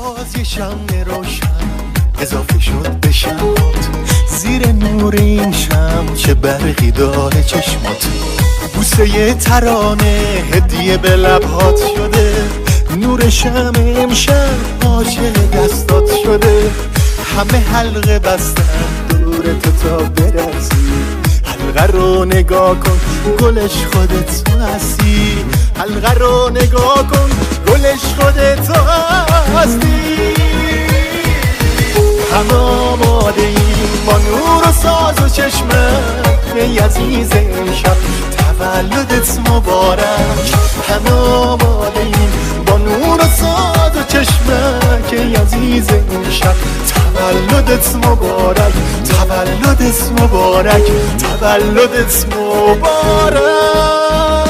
باز یه شمع روشن اضافه شد به شمات، زیر نور این شمع چه برقی داره چشمات. بوسه یه ترانه هدیه به لبهات شده، نور شمع امشب عاشق دستات شده. همه حلقه بستن دور تو تا برسی، حلقه رو نگاه کن گلش خودت تو هستی. حلقه رو نگاه کن گلش خودت تو هستی. همه آماده ایم با نور و ساز و چشمت، ای عزیز امشب تولدت مبارک. همه آماده ایم با نور و ساز و چشمت، ای عزیز امشب تولدت مبارک. تولدت مبارک، تولدت مبارک.